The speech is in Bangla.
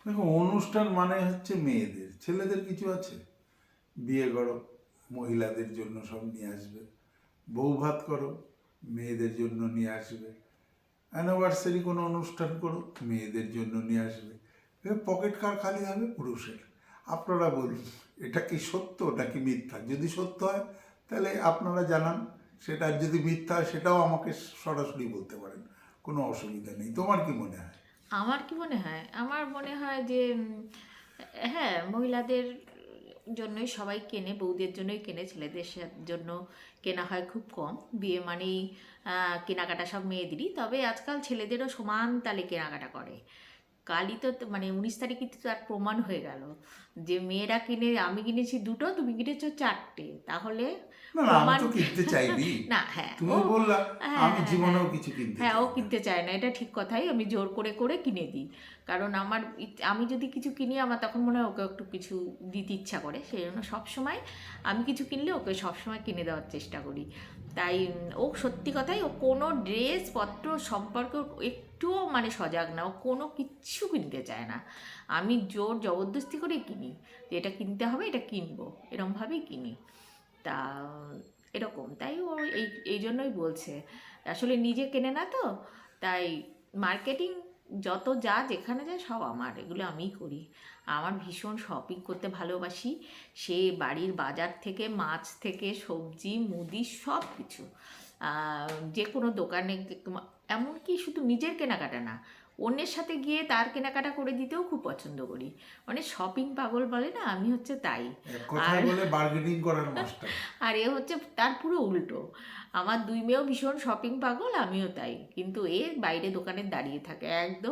দেখো, অনুষ্ঠান মানে হচ্ছে মেয়েদের, ছেলেদের কিছু আছে? বিয়ে করো, মহিলাদের জন্য সব নিয়ে আসবে। বউ ভাত করো, মেয়েদের জন্য নিয়ে আসবে। অ্যানিভার্সারি কোনো অনুষ্ঠান করো, মেয়েদের জন্য নিয়ে আসবে। পকেট কার খালি হবে? পুরুষের। আপনারা বলুন, এটা কি সত্য নাকি মিথ্যা? যদি সত্য হয় তাহলে আপনারা জানান, সেটা আর যদি মিথ্যা হয় সেটাও আমাকে সরাসরি বলতে পারেন, কোনো অসুবিধা নেই। তোমার কি মনে হয়? আমার কি মনে হয়? আমার মনে হয় যে হ্যাঁ, মহিলাদের জন্যই সবাই কেনে, বউদের জন্যই কেনে, ছেলেদের জন্য কেনা হয় খুব কম। বিয়ে মানেই কেনাকাটা সব মেয়েদেরই, তবে আজকাল ছেলেদেরও সমান তালে কেনাকাটা করে। কালই তো মানে 19 তারিখে তো তার প্রমাণ হয়ে গেল যে মেয়েরা কিনে, আমি কিনেছি দুটো, তুমি কিনেছো চারটে, তাহলে না না, আমি প্রমাণ। তো কিনতে চাইনি। না, হ্যাঁ ও, তুমি বললা, হ্যাঁ আমি হ্যাঁ হ্যাঁ জীবনেও কিছু কিনতে হ্যাঁ, ও চাই না। কিনতে চায় না, এটা ঠিক কথাই। আমি জোর করে করে কিনে দিই, কারণ আমার আমি যদি কিছু কিনি আমার তখন মনে হয় ওকে একটু কিছু দিতে ইচ্ছা করে, সেই জন্য সবসময় আমি কিছু কিনলে ওকে সবসময় কিনে দেওয়ার চেষ্টা করি। তাই ও সত্যি কথাই, ও কোনো ড্রেস পত্র সম্পর্কে ওর একটুও মানে সজাগ না, ও কোনো কিচ্ছু কিনতে চায় না। আমি জোর জবরদস্তি করে কিনি, যে এটা কিনতে হবে, এটা কিনবো, এরমভাবেই কিনি। তা এরকম, তাই ও এই এই জন্যই বলছে। আসলে নিজে কেনে না তো, তাই মার্কেটিং যত যা যেখানে যায় সব আমার, এগুলো আমিই করি। আমার ভীষণ শপিং করতে ভালোবাসি, সে বাড়ির বাজার থেকে, মাছ থেকে, সবজি মুদি সব কিছু। যে কোনো দোকানে, এমনকি শুধু নিজের কেনাকাটা না, অন্যের সাথে গিয়ে তার কেনাকাটা করে দিতেও খুব পছন্দ করি। মানে শপিং পাগল বলে না, আমি হচ্ছে তাই। এক আর কথায় বলে বার্গেনিং করার মাস্টার। আর এ হচ্ছে তার পুরো উল্টো। আমার দুই মেয়েও ভীষণ শপিং পাগল, আমিও তাই, কিন্তু এ বাইরে দোকানে দাঁড়িয়ে থাকে একদম